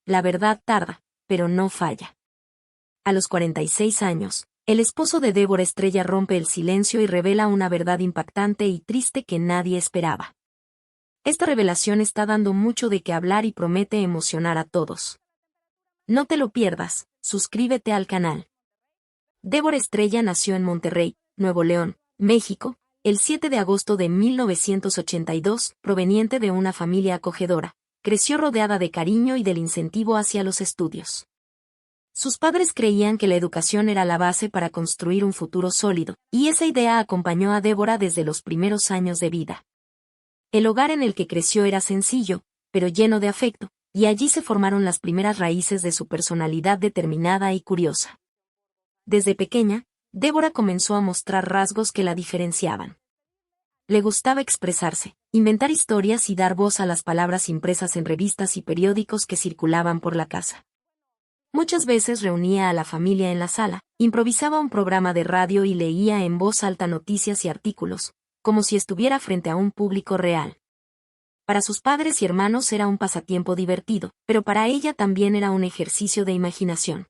la verdad tarda, pero no falla. A los 46 años, el esposo de Débora Estrella rompe el silencio y revela una verdad impactante y triste que nadie esperaba. Esta revelación está dando mucho de qué hablar y promete emocionar a todos. No te lo pierdas, suscríbete al canal. Débora Estrella nació en Monterrey, Nuevo León, México, el 7 de agosto de 1982, proveniente de una familia acogedora. Creció rodeada de cariño y del incentivo hacia los estudios. Sus padres creían que la educación era la base para construir un futuro sólido, y esa idea acompañó a Débora desde los primeros años de vida. El hogar en el que creció era sencillo, pero lleno de afecto, y allí se formaron las primeras raíces de su personalidad determinada y curiosa. Desde pequeña, Débora comenzó a mostrar rasgos que la diferenciaban. Le gustaba expresarse, inventar historias y dar voz a las palabras impresas en revistas y periódicos que circulaban por la casa. Muchas veces reunía a la familia en la sala, improvisaba un programa de radio y leía en voz alta noticias y artículos, como si estuviera frente a un público real. Para sus padres y hermanos era un pasatiempo divertido, pero para ella también era un ejercicio de imaginación.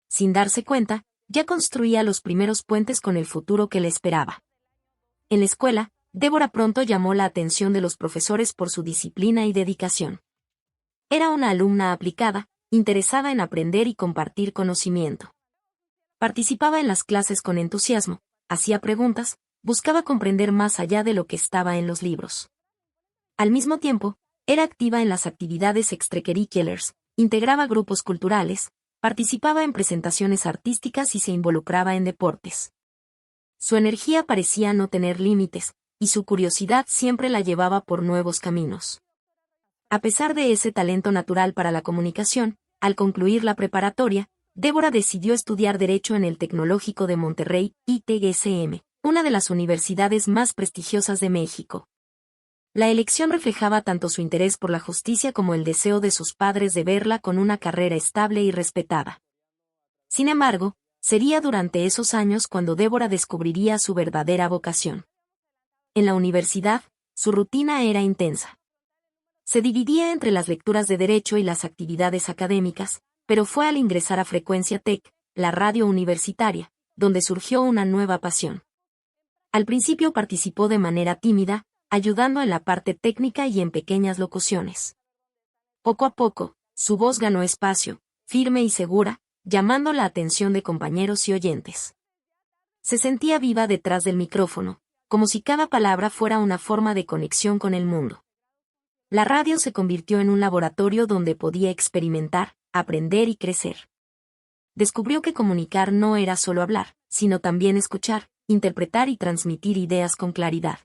Sin darse cuenta, ya construía los primeros puentes con el futuro que le esperaba. En la escuela, Débora pronto llamó la atención de los profesores por su disciplina y dedicación. Era una alumna aplicada, interesada en aprender y compartir conocimiento. Participaba en las clases con entusiasmo, hacía preguntas, buscaba comprender más allá de lo que estaba en los libros. Al mismo tiempo, era activa en las actividades extracurriculares, integraba grupos culturales, participaba en presentaciones artísticas y se involucraba en deportes. Su energía parecía no tener límites, y su curiosidad siempre la llevaba por nuevos caminos. A pesar de ese talento natural para la comunicación, al concluir la preparatoria, Débora decidió estudiar Derecho en el Tecnológico de Monterrey, ITGCM, una de las universidades más prestigiosas de México. La elección reflejaba tanto su interés por la justicia como el deseo de sus padres de verla con una carrera estable y respetada. Sin embargo, sería durante esos años cuando Débora descubriría su verdadera vocación. En la universidad, su rutina era intensa. Se dividía entre las lecturas de Derecho y las actividades académicas, pero fue al ingresar a Frecuencia Tech, la radio universitaria, donde surgió una nueva pasión. Al principio participó de manera tímida, ayudando en la parte técnica y en pequeñas locuciones. Poco a poco, su voz ganó espacio, firme y segura, llamando la atención de compañeros y oyentes. Se sentía viva detrás del micrófono, como si cada palabra fuera una forma de conexión con el mundo. La radio se convirtió en un laboratorio donde podía experimentar, aprender y crecer. Descubrió que comunicar no era solo hablar, sino también escuchar, interpretar y transmitir ideas con claridad.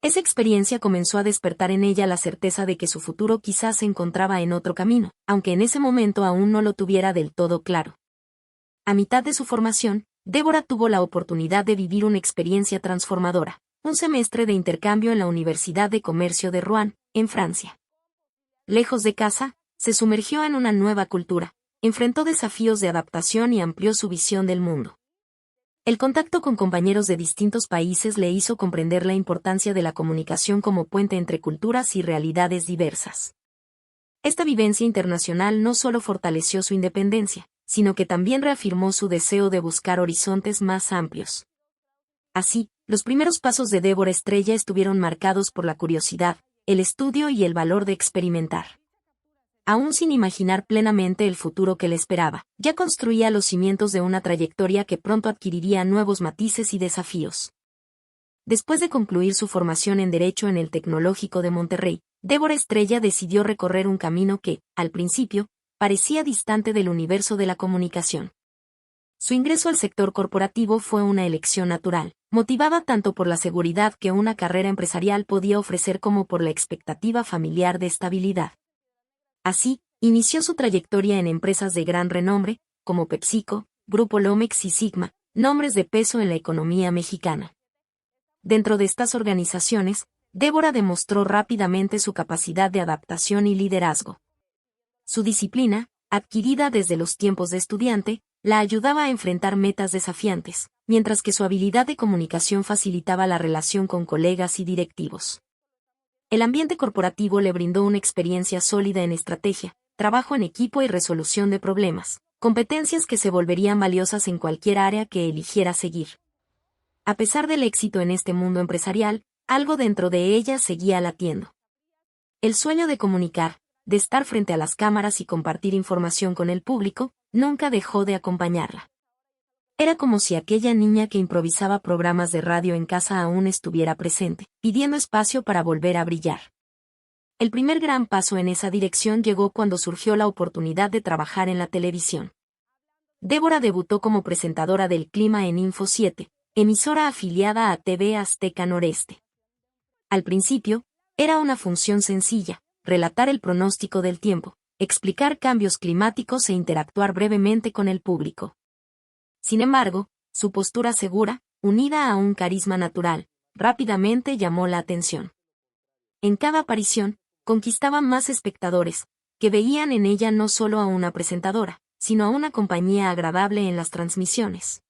Esa experiencia comenzó a despertar en ella la certeza de que su futuro quizás se encontraba en otro camino, aunque en ese momento aún no lo tuviera del todo claro. A mitad de su formación, Débora tuvo la oportunidad de vivir una experiencia transformadora, un semestre de intercambio en la Universidad de Comercio de Rouen, en Francia. Lejos de casa, se sumergió en una nueva cultura, enfrentó desafíos de adaptación y amplió su visión del mundo. El contacto con compañeros de distintos países le hizo comprender la importancia de la comunicación como puente entre culturas y realidades diversas. Esta vivencia internacional no solo fortaleció su independencia, sino que también reafirmó su deseo de buscar horizontes más amplios. Así, los primeros pasos de Débora Estrella estuvieron marcados por la curiosidad, el estudio y el valor de experimentar. Aún sin imaginar plenamente el futuro que le esperaba, ya construía los cimientos de una trayectoria que pronto adquiriría nuevos matices y desafíos. Después de concluir su formación en Derecho en el Tecnológico de Monterrey, Débora Estrella decidió recorrer un camino que, al principio, parecía distante del universo de la comunicación. Su ingreso al sector corporativo fue una elección natural, motivada tanto por la seguridad que una carrera empresarial podía ofrecer como por la expectativa familiar de estabilidad. Así, inició su trayectoria en empresas de gran renombre, como PepsiCo, Grupo Lomex y Sigma, nombres de peso en la economía mexicana. Dentro de estas organizaciones, Débora demostró rápidamente su capacidad de adaptación y liderazgo. Su disciplina, adquirida desde los tiempos de estudiante, la ayudaba a enfrentar metas desafiantes, mientras que su habilidad de comunicación facilitaba la relación con colegas y directivos. El ambiente corporativo le brindó una experiencia sólida en estrategia, trabajo en equipo y resolución de problemas, competencias que se volverían valiosas en cualquier área que eligiera seguir. A pesar del éxito en este mundo empresarial, algo dentro de ella seguía latiendo. El sueño de comunicar, de estar frente a las cámaras y compartir información con el público, nunca dejó de acompañarla. Era como si aquella niña que improvisaba programas de radio en casa aún estuviera presente, pidiendo espacio para volver a brillar. El primer gran paso en esa dirección llegó cuando surgió la oportunidad de trabajar en la televisión. Débora debutó como presentadora del clima en Info 7, emisora afiliada a TV Azteca Noreste. Al principio, era una función sencilla, relatar el pronóstico del tiempo, explicar cambios climáticos e interactuar brevemente con el público. Sin embargo, su postura segura, unida a un carisma natural, rápidamente llamó la atención. En cada aparición, conquistaba más espectadores, que veían en ella no solo a una presentadora, sino a una compañía agradable en las transmisiones.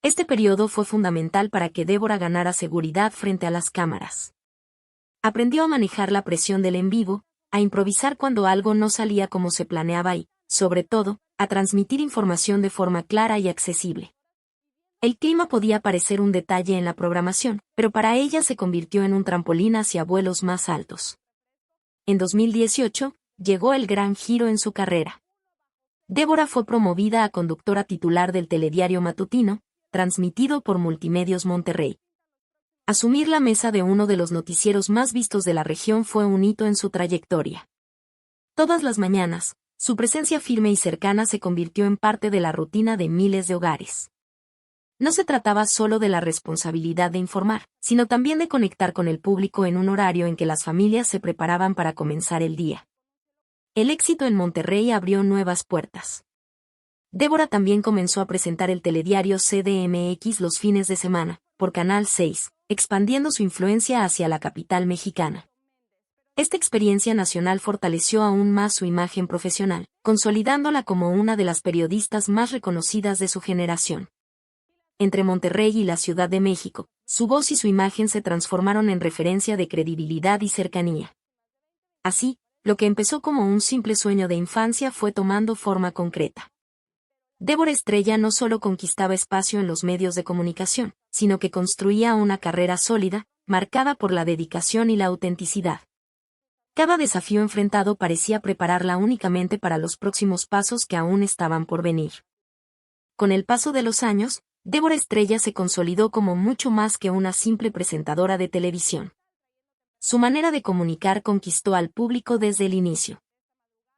Este periodo fue fundamental para que Débora ganara seguridad frente a las cámaras. Aprendió a manejar la presión del en vivo, a improvisar cuando algo no salía como se planeaba y, sobre todo, a transmitir información de forma clara y accesible. El clima podía parecer un detalle en la programación, pero para ella se convirtió en un trampolín hacia vuelos más altos. En 2018, llegó el gran giro en su carrera. Débora fue promovida a conductora titular del telediario matutino, transmitido por Multimedios Monterrey. Asumir la mesa de uno de los noticieros más vistos de la región fue un hito en su trayectoria. Todas las mañanas, su presencia firme y cercana se convirtió en parte de la rutina de miles de hogares. No se trataba solo de la responsabilidad de informar, sino también de conectar con el público en un horario en que las familias se preparaban para comenzar el día. El éxito en Monterrey abrió nuevas puertas. Débora también comenzó a presentar el telediario CDMX los fines de semana, por Canal 6, expandiendo su influencia hacia la capital mexicana. Esta experiencia nacional fortaleció aún más su imagen profesional, consolidándola como una de las periodistas más reconocidas de su generación. Entre Monterrey y la Ciudad de México, su voz y su imagen se transformaron en referencia de credibilidad y cercanía. Así, lo que empezó como un simple sueño de infancia fue tomando forma concreta. Débora Estrella no solo conquistaba espacio en los medios de comunicación, sino que construía una carrera sólida, marcada por la dedicación y la autenticidad. Cada desafío enfrentado parecía prepararla únicamente para los próximos pasos que aún estaban por venir. Con el paso de los años, Débora Estrella se consolidó como mucho más que una simple presentadora de televisión. Su manera de comunicar conquistó al público desde el inicio.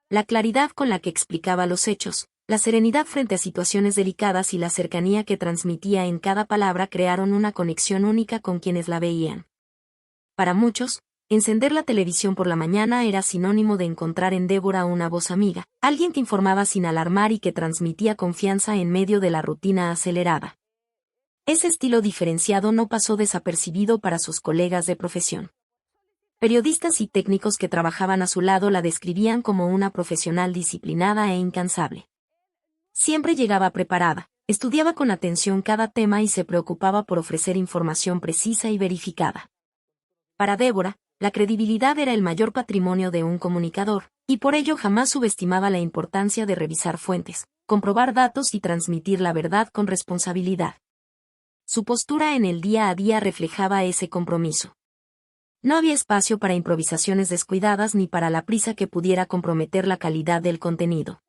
La claridad con la que explicaba los hechos, la serenidad frente a situaciones delicadas y la cercanía que transmitía en cada palabra crearon una conexión única con quienes la veían. Para muchos, encender la televisión por la mañana era sinónimo de encontrar en Débora una voz amiga, alguien que informaba sin alarmar y que transmitía confianza en medio de la rutina acelerada. Ese estilo diferenciado no pasó desapercibido para sus colegas de profesión. Periodistas y técnicos que trabajaban a su lado la describían como una profesional disciplinada e incansable. Siempre llegaba preparada, estudiaba con atención cada tema y se preocupaba por ofrecer información precisa y verificada. Para Débora, la credibilidad era el mayor patrimonio de un comunicador, y por ello jamás subestimaba la importancia de revisar fuentes, comprobar datos y transmitir la verdad con responsabilidad. Su postura en el día a día reflejaba ese compromiso. No había espacio para improvisaciones descuidadas ni para la prisa que pudiera comprometer la calidad del contenido.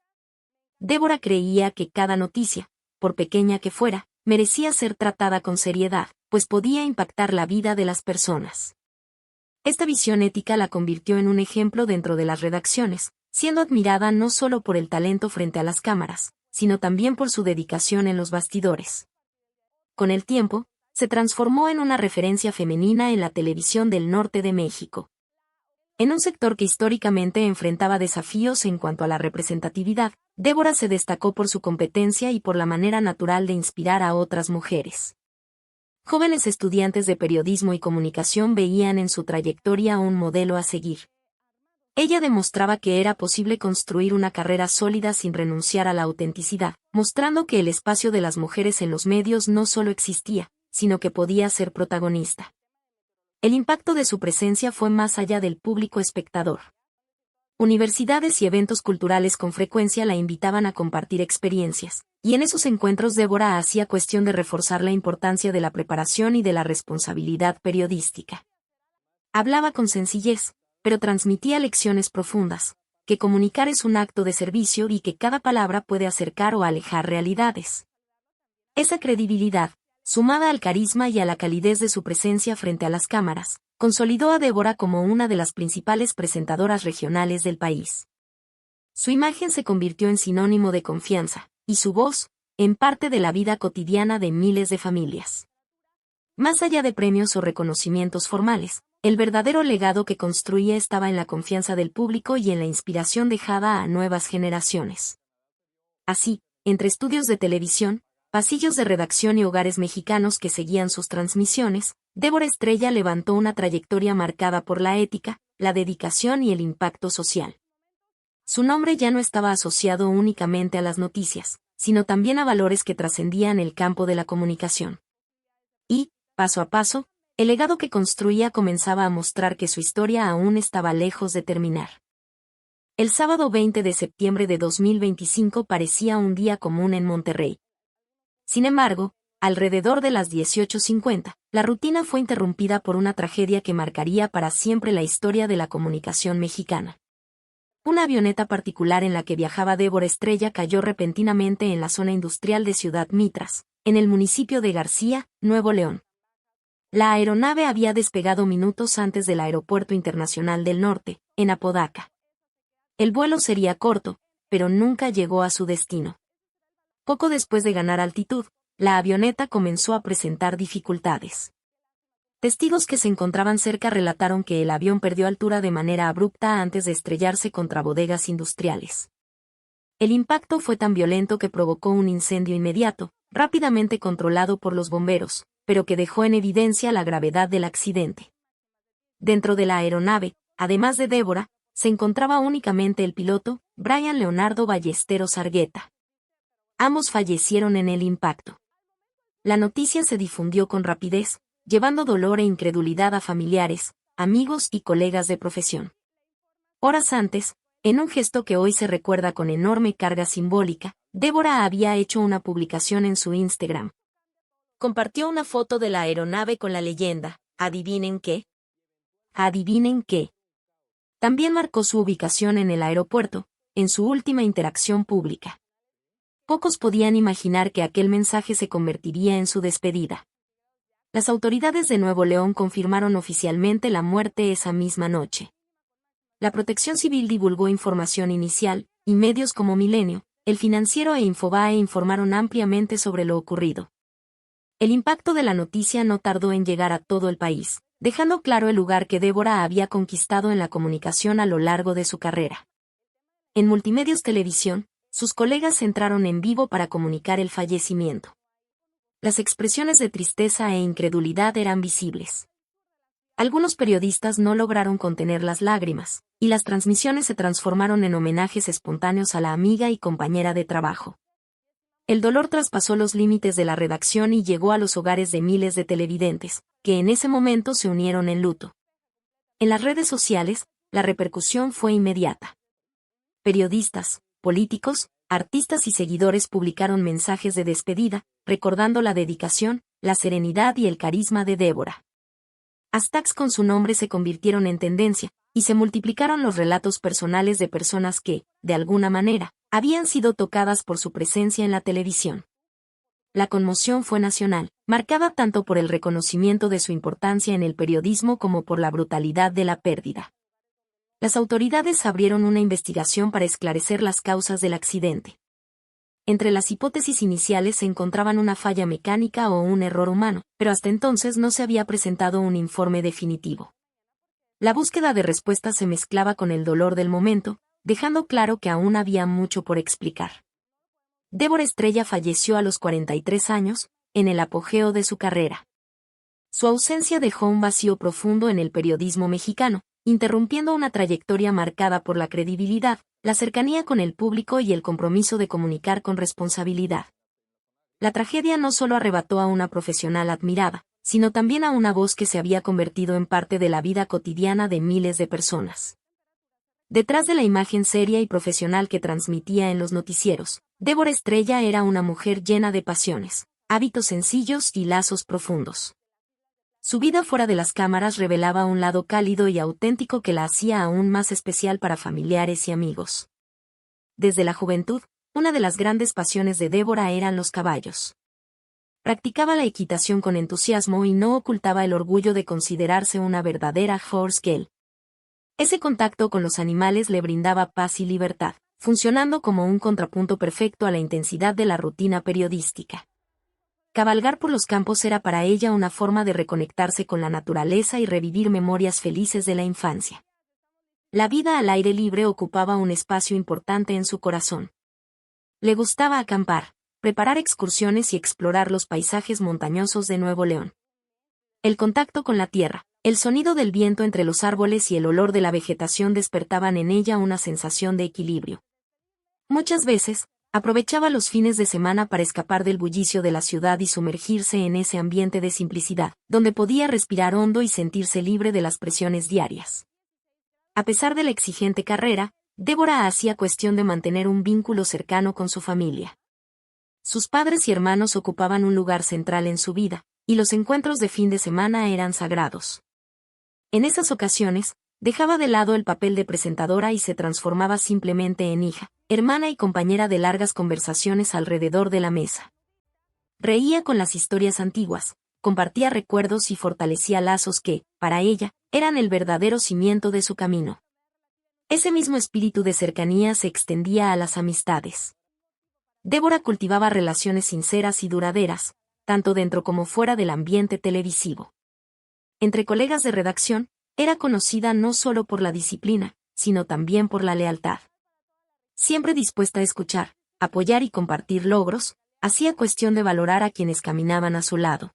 Débora creía que cada noticia, por pequeña que fuera, merecía ser tratada con seriedad, pues podía impactar la vida de las personas. Esta visión ética la convirtió en un ejemplo dentro de las redacciones, siendo admirada no solo por el talento frente a las cámaras, sino también por su dedicación en los bastidores. Con el tiempo, se transformó en una referencia femenina en la televisión del norte de México. En un sector que históricamente enfrentaba desafíos en cuanto a la representatividad, Débora se destacó por su competencia y por la manera natural de inspirar a otras mujeres. Jóvenes estudiantes de periodismo y comunicación veían en su trayectoria un modelo a seguir. Ella demostraba que era posible construir una carrera sólida sin renunciar a la autenticidad, mostrando que el espacio de las mujeres en los medios no solo existía, sino que podía ser protagonista. El impacto de su presencia fue más allá del público espectador. Universidades y eventos culturales con frecuencia la invitaban a compartir experiencias, y en esos encuentros Débora hacía cuestión de reforzar la importancia de la preparación y de la responsabilidad periodística. Hablaba con sencillez, pero transmitía lecciones profundas, que comunicar es un acto de servicio y que cada palabra puede acercar o alejar realidades. Esa credibilidad, sumada al carisma y a la calidez de su presencia frente a las cámaras, consolidó a Débora como una de las principales presentadoras regionales del país. Su imagen se convirtió en sinónimo de confianza, y su voz, en parte de la vida cotidiana de miles de familias. Más allá de premios o reconocimientos formales, el verdadero legado que construía estaba en la confianza del público y en la inspiración dejada a nuevas generaciones. Así, entre estudios de televisión, pasillos de redacción y hogares mexicanos que seguían sus transmisiones, Débora Estrella levantó una trayectoria marcada por la ética, la dedicación y el impacto social. Su nombre ya no estaba asociado únicamente a las noticias, sino también a valores que trascendían el campo de la comunicación. Y, paso a paso, el legado que construía comenzaba a mostrar que su historia aún estaba lejos de terminar. El sábado 20 de septiembre de 2025 parecía un día común en Monterrey. Sin embargo, alrededor de las 18:50, la rutina fue interrumpida por una tragedia que marcaría para siempre la historia de la comunicación mexicana. Una avioneta particular en la que viajaba Débora Estrella cayó repentinamente en la zona industrial de Ciudad Mitras, en el municipio de García, Nuevo León. La aeronave había despegado minutos antes del Aeropuerto Internacional del Norte, en Apodaca. El vuelo sería corto, pero nunca llegó a su destino. Poco después de ganar altitud, la avioneta comenzó a presentar dificultades. Testigos que se encontraban cerca relataron que el avión perdió altura de manera abrupta antes de estrellarse contra bodegas industriales. El impacto fue tan violento que provocó un incendio inmediato, rápidamente controlado por los bomberos, pero que dejó en evidencia la gravedad del accidente. Dentro de la aeronave, además de Débora, se encontraba únicamente el piloto, Brian Leonardo Ballesteros Argueta. Ambos fallecieron en el impacto. La noticia se difundió con rapidez, llevando dolor e incredulidad a familiares, amigos y colegas de profesión. Horas antes, en un gesto que hoy se recuerda con enorme carga simbólica, Débora había hecho una publicación en su Instagram. Compartió una foto de la aeronave con la leyenda, ¿adivinen qué? ¿Adivinen qué? También marcó su ubicación en el aeropuerto, en su última interacción pública. Pocos podían imaginar que aquel mensaje se convertiría en su despedida. Las autoridades de Nuevo León confirmaron oficialmente la muerte esa misma noche. La Protección Civil divulgó información inicial, y medios como Milenio, El Financiero e Infobae informaron ampliamente sobre lo ocurrido. El impacto de la noticia no tardó en llegar a todo el país, dejando claro el lugar que Débora había conquistado en la comunicación a lo largo de su carrera. En Multimedios Televisión, sus colegas entraron en vivo para comunicar el fallecimiento. Las expresiones de tristeza e incredulidad eran visibles. Algunos periodistas no lograron contener las lágrimas, y las transmisiones se transformaron en homenajes espontáneos a la amiga y compañera de trabajo. El dolor traspasó los límites de la redacción y llegó a los hogares de miles de televidentes, que en ese momento se unieron en luto. En las redes sociales, la repercusión fue inmediata. Periodistas, políticos, artistas y seguidores publicaron mensajes de despedida, recordando la dedicación, la serenidad y el carisma de Débora. Hashtags con su nombre se convirtieron en tendencia, y se multiplicaron los relatos personales de personas que, de alguna manera, habían sido tocadas por su presencia en la televisión. La conmoción fue nacional, marcada tanto por el reconocimiento de su importancia en el periodismo como por la brutalidad de la pérdida. Las autoridades abrieron una investigación para esclarecer las causas del accidente. Entre las hipótesis iniciales se encontraban una falla mecánica o un error humano, pero hasta entonces no se había presentado un informe definitivo. La búsqueda de respuestas se mezclaba con el dolor del momento, dejando claro que aún había mucho por explicar. Débora Estrella falleció a los 43 años, en el apogeo de su carrera. Su ausencia dejó un vacío profundo en el periodismo mexicano, interrumpiendo una trayectoria marcada por la credibilidad, la cercanía con el público y el compromiso de comunicar con responsabilidad. La tragedia no solo arrebató a una profesional admirada, sino también a una voz que se había convertido en parte de la vida cotidiana de miles de personas. Detrás de la imagen seria y profesional que transmitía en los noticieros, Débora Estrella era una mujer llena de pasiones, hábitos sencillos y lazos profundos. Su vida fuera de las cámaras revelaba un lado cálido y auténtico que la hacía aún más especial para familiares y amigos. Desde la juventud, una de las grandes pasiones de Débora eran los caballos. Practicaba la equitación con entusiasmo y no ocultaba el orgullo de considerarse una verdadera horse girl. Ese contacto con los animales le brindaba paz y libertad, funcionando como un contrapunto perfecto a la intensidad de la rutina periodística. Cabalgar por los campos era para ella una forma de reconectarse con la naturaleza y revivir memorias felices de la infancia. La vida al aire libre ocupaba un espacio importante en su corazón. Le gustaba acampar, preparar excursiones y explorar los paisajes montañosos de Nuevo León. El contacto con la tierra, el sonido del viento entre los árboles y el olor de la vegetación despertaban en ella una sensación de equilibrio. Muchas veces, aprovechaba los fines de semana para escapar del bullicio de la ciudad y sumergirse en ese ambiente de simplicidad, donde podía respirar hondo y sentirse libre de las presiones diarias. A pesar de la exigente carrera, Débora hacía cuestión de mantener un vínculo cercano con su familia. Sus padres y hermanos ocupaban un lugar central en su vida, y los encuentros de fin de semana eran sagrados. En esas ocasiones, dejaba de lado el papel de presentadora y se transformaba simplemente en hija, hermana y compañera de largas conversaciones alrededor de la mesa. Reía con las historias antiguas, compartía recuerdos y fortalecía lazos que, para ella, eran el verdadero cimiento de su camino. Ese mismo espíritu de cercanía se extendía a las amistades. Débora cultivaba relaciones sinceras y duraderas, tanto dentro como fuera del ambiente televisivo. Entre colegas de redacción, era conocida no solo por la disciplina, sino también por la lealtad. Siempre dispuesta a escuchar, apoyar y compartir logros, hacía cuestión de valorar a quienes caminaban a su lado.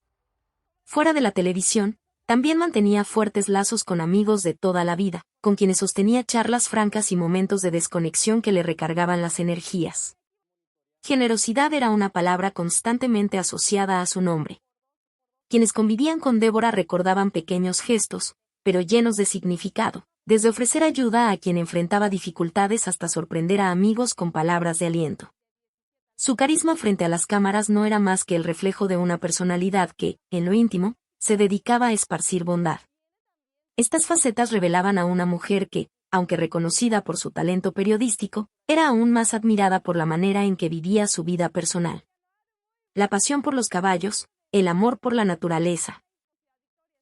Fuera de la televisión, también mantenía fuertes lazos con amigos de toda la vida, con quienes sostenía charlas francas y momentos de desconexión que le recargaban las energías. Generosidad era una palabra constantemente asociada a su nombre. Quienes convivían con Débora recordaban pequeños gestos, pero llenos de significado, desde ofrecer ayuda a quien enfrentaba dificultades hasta sorprender a amigos con palabras de aliento. Su carisma frente a las cámaras no era más que el reflejo de una personalidad que, en lo íntimo, se dedicaba a esparcir bondad. Estas facetas revelaban a una mujer que, aunque reconocida por su talento periodístico, era aún más admirada por la manera en que vivía su vida personal. La pasión por los caballos, el amor por la naturaleza.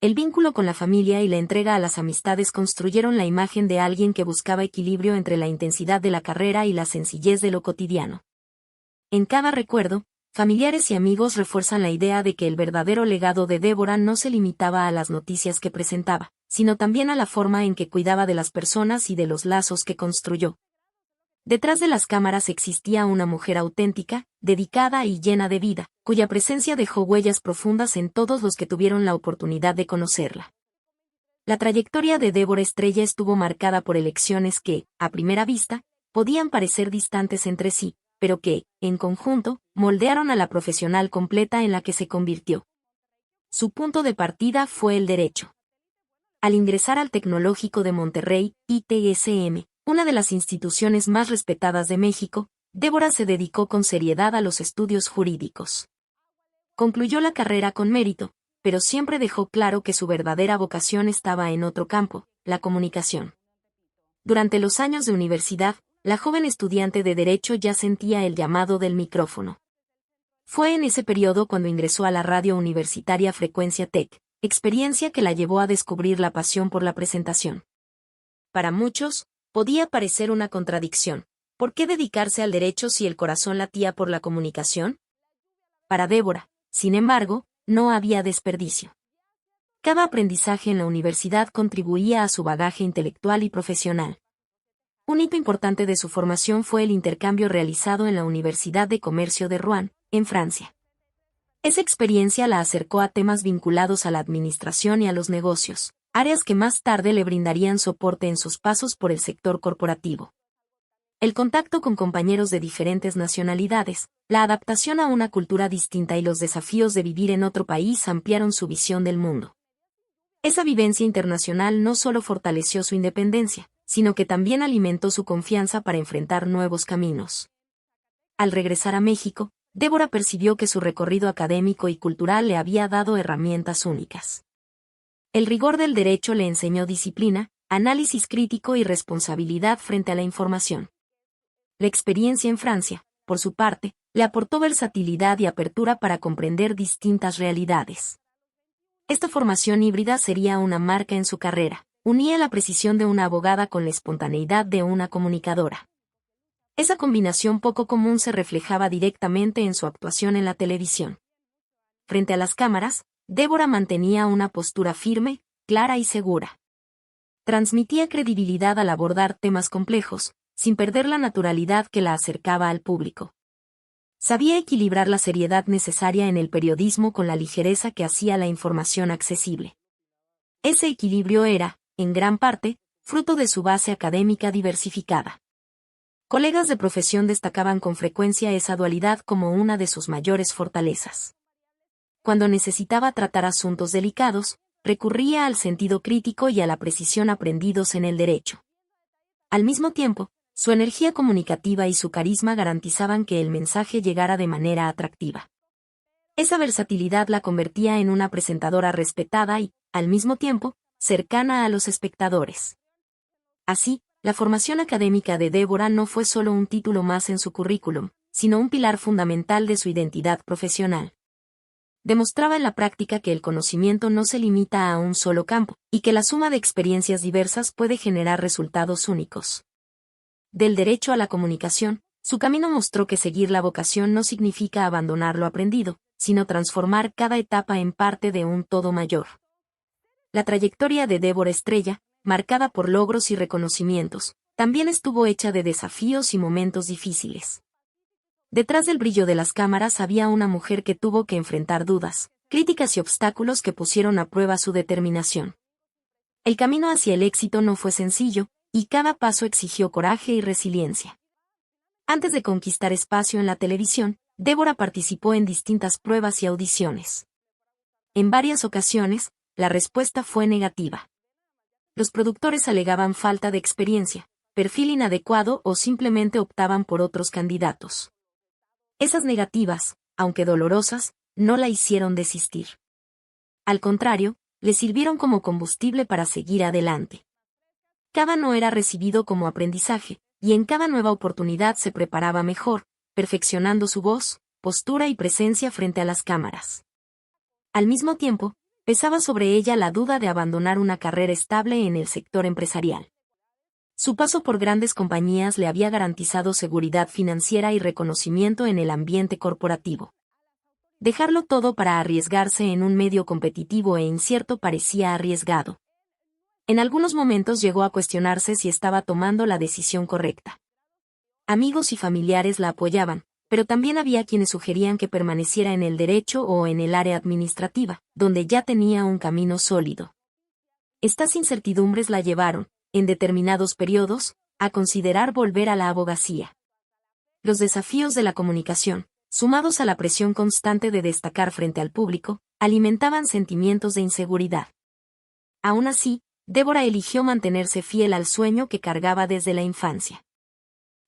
El vínculo con la familia y la entrega a las amistades construyeron la imagen de alguien que buscaba equilibrio entre la intensidad de la carrera y la sencillez de lo cotidiano. En cada recuerdo, familiares y amigos refuerzan la idea de que el verdadero legado de Débora no se limitaba a las noticias que presentaba, sino también a la forma en que cuidaba de las personas y de los lazos que construyó. Detrás de las cámaras existía una mujer auténtica, dedicada y llena de vida, cuya presencia dejó huellas profundas en todos los que tuvieron la oportunidad de conocerla. La trayectoria de Débora Estrella estuvo marcada por elecciones que, a primera vista, podían parecer distantes entre sí, pero que, en conjunto, moldearon a la profesional completa en la que se convirtió. Su punto de partida fue el derecho. Al ingresar al Tecnológico de Monterrey, ITSM, una de las instituciones más respetadas de México, Débora se dedicó con seriedad a los estudios jurídicos. Concluyó la carrera con mérito, pero siempre dejó claro que su verdadera vocación estaba en otro campo, la comunicación. Durante los años de universidad, la joven estudiante de Derecho ya sentía el llamado del micrófono. Fue en ese periodo cuando ingresó a la radio universitaria Frecuencia Tech, experiencia que la llevó a descubrir la pasión por la presentación. Para muchos, podía parecer una contradicción. ¿Por qué dedicarse al derecho si el corazón latía por la comunicación? Para Débora, sin embargo, no había desperdicio. Cada aprendizaje en la universidad contribuía a su bagaje intelectual y profesional. Un hito importante de su formación fue el intercambio realizado en la Universidad de Comercio de Rouen, en Francia. Esa experiencia la acercó a temas vinculados a la administración y a los negocios, áreas que más tarde le brindarían soporte en sus pasos por el sector corporativo. El contacto con compañeros de diferentes nacionalidades, la adaptación a una cultura distinta y los desafíos de vivir en otro país ampliaron su visión del mundo. Esa vivencia internacional no solo fortaleció su independencia, sino que también alimentó su confianza para enfrentar nuevos caminos. Al regresar a México, Débora percibió que su recorrido académico y cultural le había dado herramientas únicas. El rigor del derecho le enseñó disciplina, análisis crítico y responsabilidad frente a la información. La experiencia en Francia, por su parte, le aportó versatilidad y apertura para comprender distintas realidades. Esta formación híbrida sería una marca en su carrera. Unía la precisión de una abogada con la espontaneidad de una comunicadora. Esa combinación poco común se reflejaba directamente en su actuación en la televisión. Frente a las cámaras, Débora mantenía una postura firme, clara y segura. Transmitía credibilidad al abordar temas complejos, sin perder la naturalidad que la acercaba al público. Sabía equilibrar la seriedad necesaria en el periodismo con la ligereza que hacía la información accesible. Ese equilibrio era, en gran parte, fruto de su base académica diversificada. Colegas de profesión destacaban con frecuencia esa dualidad como una de sus mayores fortalezas. Cuando necesitaba tratar asuntos delicados, recurría al sentido crítico y a la precisión aprendidos en el derecho. Al mismo tiempo, su energía comunicativa y su carisma garantizaban que el mensaje llegara de manera atractiva. Esa versatilidad la convertía en una presentadora respetada y, al mismo tiempo, cercana a los espectadores. Así, la formación académica de Débora no fue solo un título más en su currículum, sino un pilar fundamental de su identidad profesional. Demostraba en la práctica que el conocimiento no se limita a un solo campo, y que la suma de experiencias diversas puede generar resultados únicos. Del derecho a la comunicación, su camino mostró que seguir la vocación no significa abandonar lo aprendido, sino transformar cada etapa en parte de un todo mayor. La trayectoria de Débora Estrella, marcada por logros y reconocimientos, también estuvo hecha de desafíos y momentos difíciles. Detrás del brillo de las cámaras había una mujer que tuvo que enfrentar dudas, críticas y obstáculos que pusieron a prueba su determinación. El camino hacia el éxito no fue sencillo, y cada paso exigió coraje y resiliencia. Antes de conquistar espacio en la televisión, Débora participó en distintas pruebas y audiciones. En varias ocasiones, la respuesta fue negativa. Los productores alegaban falta de experiencia, perfil inadecuado o simplemente optaban por otros candidatos. Esas negativas, aunque dolorosas, no la hicieron desistir. Al contrario, le sirvieron como combustible para seguir adelante. Cada no era recibido como aprendizaje, y en cada nueva oportunidad se preparaba mejor, perfeccionando su voz, postura y presencia frente a las cámaras. Al mismo tiempo, pesaba sobre ella la duda de abandonar una carrera estable en el sector empresarial. Su paso por grandes compañías le había garantizado seguridad financiera y reconocimiento en el ambiente corporativo. Dejarlo todo para arriesgarse en un medio competitivo e incierto parecía arriesgado. En algunos momentos llegó a cuestionarse si estaba tomando la decisión correcta. Amigos y familiares la apoyaban, pero también había quienes sugerían que permaneciera en el derecho o en el área administrativa, donde ya tenía un camino sólido. Estas incertidumbres la llevaron, en determinados periodos, a considerar volver a la abogacía. Los desafíos de la comunicación, sumados a la presión constante de destacar frente al público, alimentaban sentimientos de inseguridad. Aún así, Débora eligió mantenerse fiel al sueño que cargaba desde la infancia.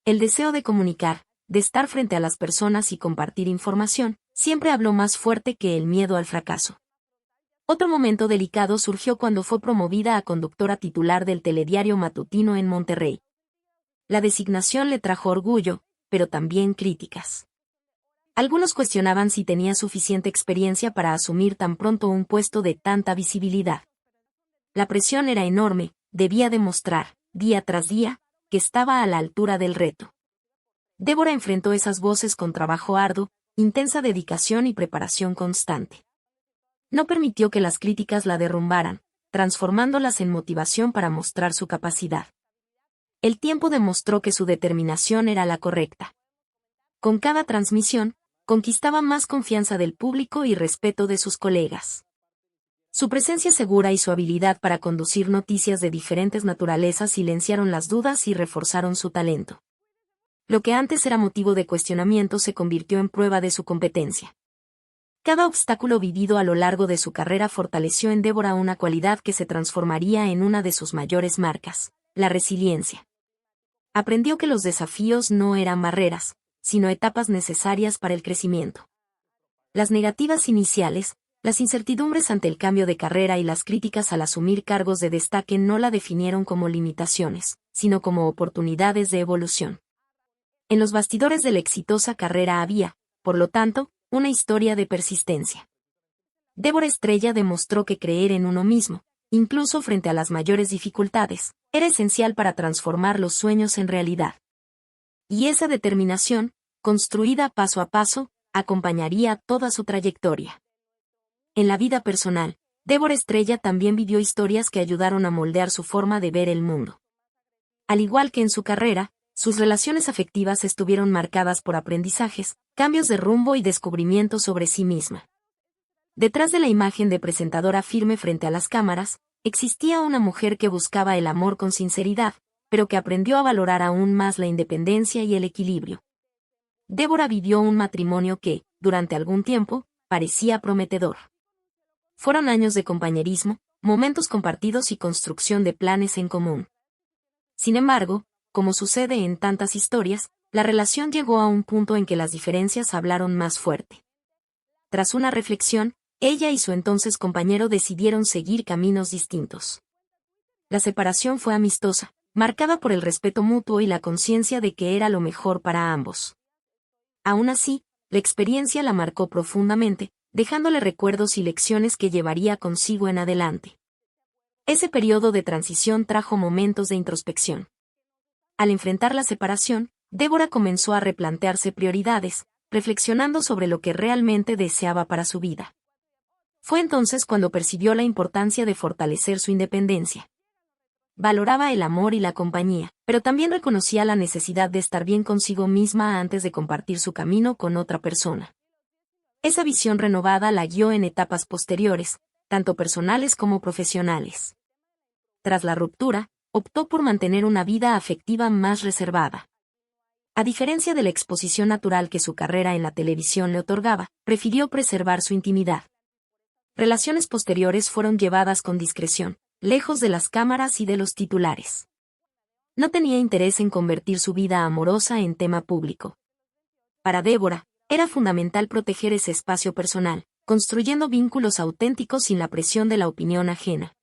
El deseo de comunicar, de estar frente a las personas y compartir información, siempre habló más fuerte que el miedo al fracaso. Otro momento delicado surgió cuando fue promovida a conductora titular del telediario matutino en Monterrey. La designación le trajo orgullo, pero también críticas. Algunos cuestionaban si tenía suficiente experiencia para asumir tan pronto un puesto de tanta visibilidad. La presión era enorme, debía demostrar, día tras día, que estaba a la altura del reto. Débora enfrentó esas voces con trabajo arduo, intensa dedicación y preparación constante. No permitió que las críticas la derrumbaran, transformándolas en motivación para mostrar su capacidad. El tiempo demostró que su determinación era la correcta. Con cada transmisión, conquistaba más confianza del público y respeto de sus colegas. Su presencia segura y su habilidad para conducir noticias de diferentes naturalezas silenciaron las dudas y reforzaron su talento. Lo que antes era motivo de cuestionamiento se convirtió en prueba de su competencia. Cada obstáculo vivido a lo largo de su carrera fortaleció en Débora una cualidad que se transformaría en una de sus mayores marcas: la resiliencia. Aprendió que los desafíos no eran barreras, sino etapas necesarias para el crecimiento. Las negativas iniciales, las incertidumbres ante el cambio de carrera y las críticas al asumir cargos de destaque no la definieron como limitaciones, sino como oportunidades de evolución. En los bastidores de la exitosa carrera había, por lo tanto, una historia de persistencia. Débora Estrella demostró que creer en uno mismo, incluso frente a las mayores dificultades, era esencial para transformar los sueños en realidad. Y esa determinación, construida paso a paso, acompañaría toda su trayectoria. En la vida personal, Débora Estrella también vivió historias que ayudaron a moldear su forma de ver el mundo. Al igual que en su carrera, sus relaciones afectivas estuvieron marcadas por aprendizajes, cambios de rumbo y descubrimientos sobre sí misma. Detrás de la imagen de presentadora firme frente a las cámaras, existía una mujer que buscaba el amor con sinceridad, pero que aprendió a valorar aún más la independencia y el equilibrio. Débora vivió un matrimonio que, durante algún tiempo, parecía prometedor. Fueron años de compañerismo, momentos compartidos y construcción de planes en común. Sin embargo, como sucede en tantas historias, la relación llegó a un punto en que las diferencias hablaron más fuerte. Tras una reflexión, ella y su entonces compañero decidieron seguir caminos distintos. La separación fue amistosa, marcada por el respeto mutuo y la conciencia de que era lo mejor para ambos. Aún así, la experiencia la marcó profundamente, dejándole recuerdos y lecciones que llevaría consigo en adelante. Ese periodo de transición trajo momentos de introspección. Al enfrentar la separación, Débora comenzó a replantearse prioridades, reflexionando sobre lo que realmente deseaba para su vida. Fue entonces cuando percibió la importancia de fortalecer su independencia. Valoraba el amor y la compañía, pero también reconocía la necesidad de estar bien consigo misma antes de compartir su camino con otra persona. Esa visión renovada la guió en etapas posteriores, tanto personales como profesionales. Tras la ruptura, optó por mantener una vida afectiva más reservada. A diferencia de la exposición natural que su carrera en la televisión le otorgaba, prefirió preservar su intimidad. Relaciones posteriores fueron llevadas con discreción, lejos de las cámaras y de los titulares. No tenía interés en convertir su vida amorosa en tema público. Para Débora, era fundamental proteger ese espacio personal, construyendo vínculos auténticos sin la presión de la opinión ajena.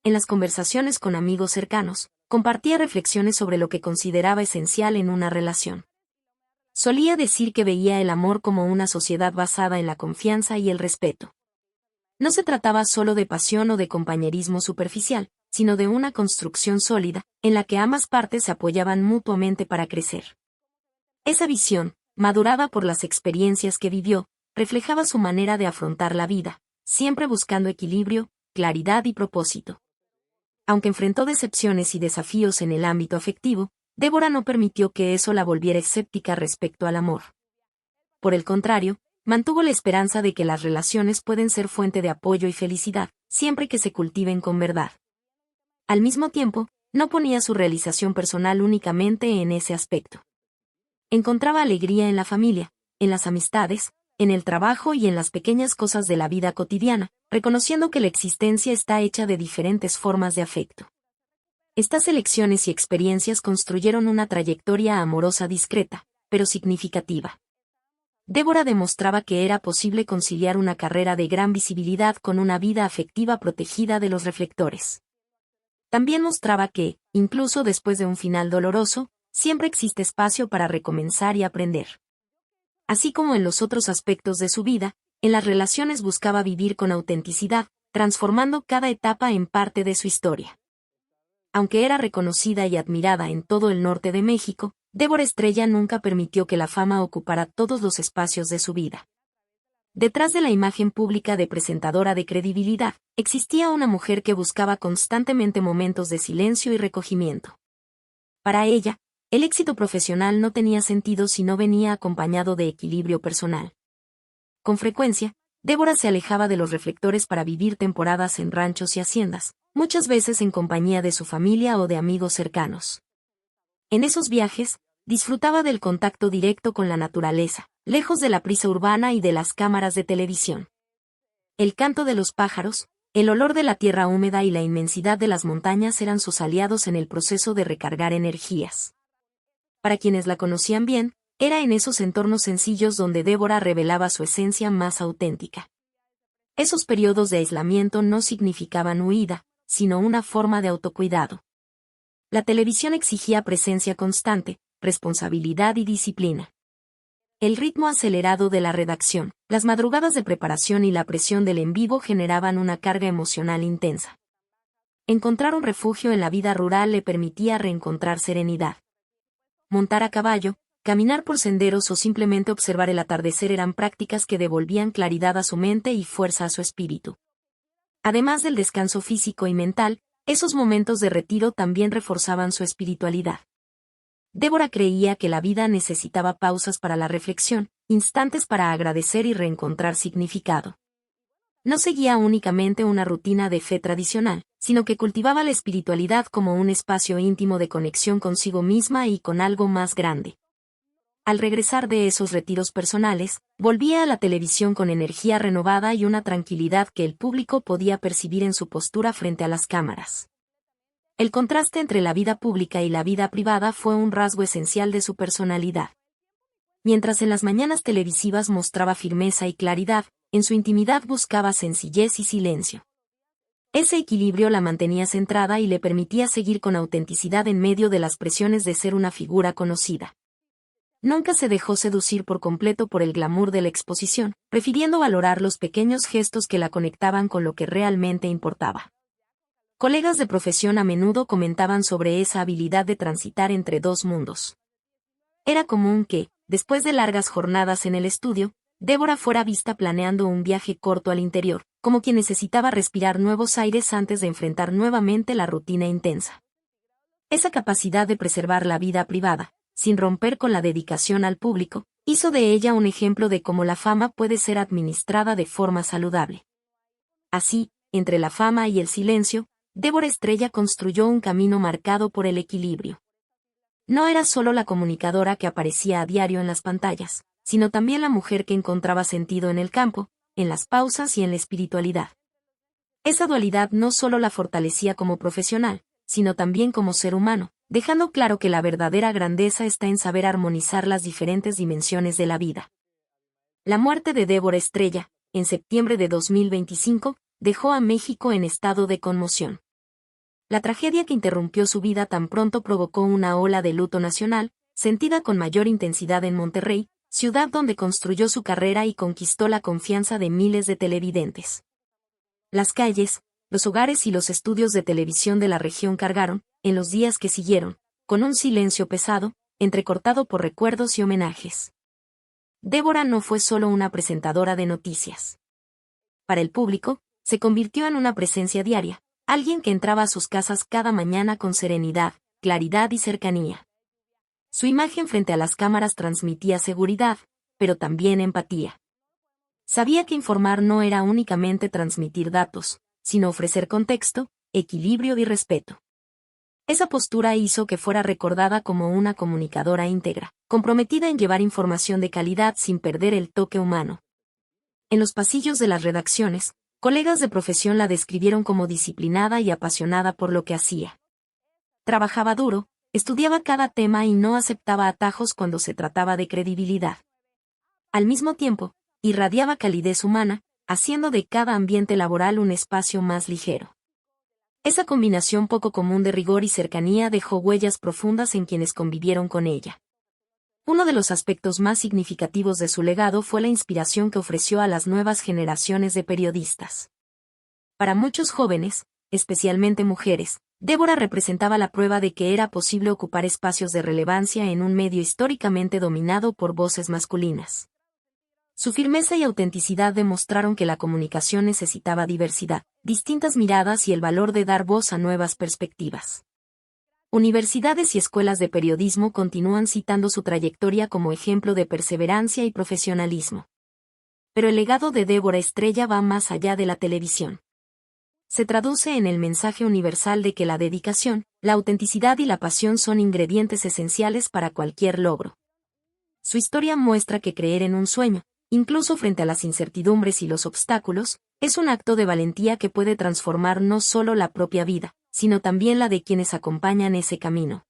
En las conversaciones con amigos cercanos, compartía reflexiones sobre lo que consideraba esencial en una relación. Solía decir que veía el amor como una sociedad basada en la confianza y el respeto. No se trataba solo de pasión o de compañerismo superficial, sino de una construcción sólida, en la que ambas partes se apoyaban mutuamente para crecer. Esa visión, madurada por las experiencias que vivió, reflejaba su manera de afrontar la vida, siempre buscando equilibrio, claridad y propósito. Aunque enfrentó decepciones y desafíos en el ámbito afectivo, Débora no permitió que eso la volviera escéptica respecto al amor. Por el contrario, mantuvo la esperanza de que las relaciones pueden ser fuente de apoyo y felicidad, siempre que se cultiven con verdad. Al mismo tiempo, no ponía su realización personal únicamente en ese aspecto. Encontraba alegría en la familia, en las amistades, en el trabajo y en las pequeñas cosas de la vida cotidiana, reconociendo que la existencia está hecha de diferentes formas de afecto. Estas elecciones y experiencias construyeron una trayectoria amorosa discreta, pero significativa. Débora demostraba que era posible conciliar una carrera de gran visibilidad con una vida afectiva protegida de los reflectores. También mostraba que, incluso después de un final doloroso, siempre existe espacio para recomenzar y aprender. Así como en los otros aspectos de su vida, en las relaciones buscaba vivir con autenticidad, transformando cada etapa en parte de su historia. Aunque era reconocida y admirada en todo el norte de México, Débora Estrella nunca permitió que la fama ocupara todos los espacios de su vida. Detrás de la imagen pública de presentadora de credibilidad, existía una mujer que buscaba constantemente momentos de silencio y recogimiento. Para ella, el éxito profesional no tenía sentido si no venía acompañado de equilibrio personal. Con frecuencia, Débora se alejaba de los reflectores para vivir temporadas en ranchos y haciendas, muchas veces en compañía de su familia o de amigos cercanos. En esos viajes, disfrutaba del contacto directo con la naturaleza, lejos de la prisa urbana y de las cámaras de televisión. El canto de los pájaros, El olor de la tierra húmeda y la inmensidad de las montañas eran sus aliados en el proceso de recargar energías. Para quienes la conocían bien, era en esos entornos sencillos donde Débora revelaba su esencia más auténtica. Esos periodos de aislamiento no significaban huida, sino una forma de autocuidado. La televisión exigía presencia constante, responsabilidad y disciplina. El ritmo acelerado de la redacción, las madrugadas de preparación y la presión del en vivo generaban una carga emocional intensa. Encontrar un refugio en la vida rural le permitía reencontrar serenidad. Montar a caballo, caminar por senderos o simplemente observar el atardecer eran prácticas que devolvían claridad a su mente y fuerza a su espíritu. Además del descanso físico y mental, esos momentos de retiro también reforzaban su espiritualidad. Débora creía que la vida necesitaba pausas para la reflexión, instantes para agradecer y reencontrar significado. No seguía únicamente una rutina de fe tradicional, sino que cultivaba la espiritualidad como un espacio íntimo de conexión consigo misma y con algo más grande. Al regresar de esos retiros personales, volvía a la televisión con energía renovada y una tranquilidad que el público podía percibir en su postura frente a las cámaras. El contraste entre la vida pública y la vida privada fue un rasgo esencial de su personalidad. Mientras en las mañanas televisivas mostraba firmeza y claridad, en su intimidad buscaba sencillez y silencio. Ese equilibrio la mantenía centrada y le permitía seguir con autenticidad en medio de las presiones de ser una figura conocida. Nunca se dejó seducir por completo por el glamour de la exposición, prefiriendo valorar los pequeños gestos que la conectaban con lo que realmente importaba. Colegas de profesión a menudo comentaban sobre esa habilidad de transitar entre dos mundos. Era común que, después de largas jornadas en el estudio, Débora fuera vista planeando un viaje corto al interior, como quien necesitaba respirar nuevos aires antes de enfrentar nuevamente la rutina intensa. Esa capacidad de preservar la vida privada, sin romper con la dedicación al público, hizo de ella un ejemplo de cómo la fama puede ser administrada de forma saludable. Así, entre la fama y el silencio, Débora Estrella construyó un camino marcado por el equilibrio. No era solo la comunicadora que aparecía a diario en las pantallas, sino también la mujer que encontraba sentido en el campo, en las pausas y en la espiritualidad. Esa dualidad no solo la fortalecía como profesional, sino también como ser humano, dejando claro que la verdadera grandeza está en saber armonizar las diferentes dimensiones de la vida. La muerte de Débora Estrella, en septiembre de 2025, dejó a México en estado de conmoción. La tragedia que interrumpió su vida tan pronto provocó una ola de luto nacional, sentida con mayor intensidad en Monterrey, ciudad donde construyó su carrera y conquistó la confianza de miles de televidentes. Las calles, los hogares y los estudios de televisión de la región cargaron, en los días que siguieron, con un silencio pesado, entrecortado por recuerdos y homenajes. Débora no fue solo una presentadora de noticias. Para el público, se convirtió en una presencia diaria, alguien que entraba a sus casas cada mañana con serenidad, claridad y cercanía. Su imagen frente a las cámaras transmitía seguridad, pero también empatía. Sabía que informar no era únicamente transmitir datos, sino ofrecer contexto, equilibrio y respeto. Esa postura hizo que fuera recordada como una comunicadora íntegra, comprometida en llevar información de calidad sin perder el toque humano. En los pasillos de las redacciones, colegas de profesión la describieron como disciplinada y apasionada por lo que hacía. Trabajaba duro, estudiaba cada tema y no aceptaba atajos cuando se trataba de credibilidad. Al mismo tiempo, irradiaba calidez humana, haciendo de cada ambiente laboral un espacio más ligero. Esa combinación poco común de rigor y cercanía dejó huellas profundas en quienes convivieron con ella. Uno de los aspectos más significativos de su legado fue la inspiración que ofreció a las nuevas generaciones de periodistas. Para muchos jóvenes, especialmente mujeres, Débora representaba la prueba de que era posible ocupar espacios de relevancia en un medio históricamente dominado por voces masculinas. Su firmeza y autenticidad demostraron que la comunicación necesitaba diversidad, distintas miradas y el valor de dar voz a nuevas perspectivas. Universidades y escuelas de periodismo continúan citando su trayectoria como ejemplo de perseverancia y profesionalismo. Pero el legado de Débora Estrella va más allá de la televisión. Se traduce en el mensaje universal de que la dedicación, la autenticidad y la pasión son ingredientes esenciales para cualquier logro. Su historia muestra que creer en un sueño, incluso frente a las incertidumbres y los obstáculos, es un acto de valentía que puede transformar no solo la propia vida, sino también la de quienes acompañan ese camino.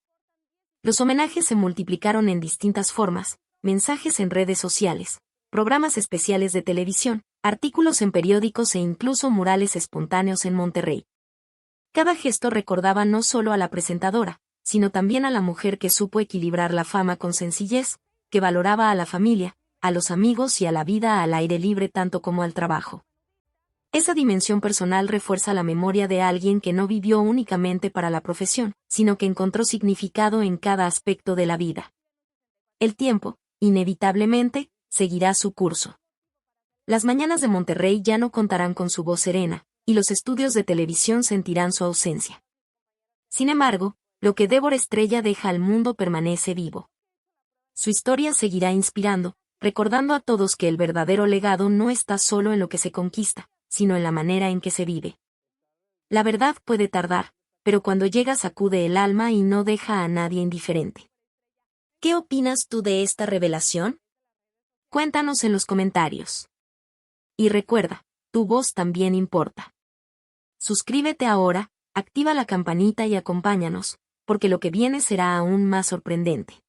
Los homenajes se multiplicaron en distintas formas: mensajes en redes sociales, programas especiales de televisión, artículos en periódicos e incluso murales espontáneos en Monterrey. Cada gesto recordaba no solo a la presentadora, sino también a la mujer que supo equilibrar la fama con sencillez, que valoraba a la familia, a los amigos y a la vida al aire libre tanto como al trabajo. Esa dimensión personal refuerza la memoria de alguien que no vivió únicamente para la profesión, sino que encontró significado en cada aspecto de la vida. El tiempo, inevitablemente, seguirá su curso. Las mañanas de Monterrey ya no contarán con su voz serena, y los estudios de televisión sentirán su ausencia. Sin embargo, lo que Débora Estrella deja al mundo permanece vivo. Su historia seguirá inspirando, recordando a todos que el verdadero legado no está solo en lo que se conquista, sino en la manera en que se vive. La verdad puede tardar, pero cuando llega sacude el alma y no deja a nadie indiferente. ¿Qué opinas tú de esta revelación? Cuéntanos en los comentarios. Y recuerda, tu voz también importa. Suscríbete ahora, activa la campanita y acompáñanos, porque lo que viene será aún más sorprendente.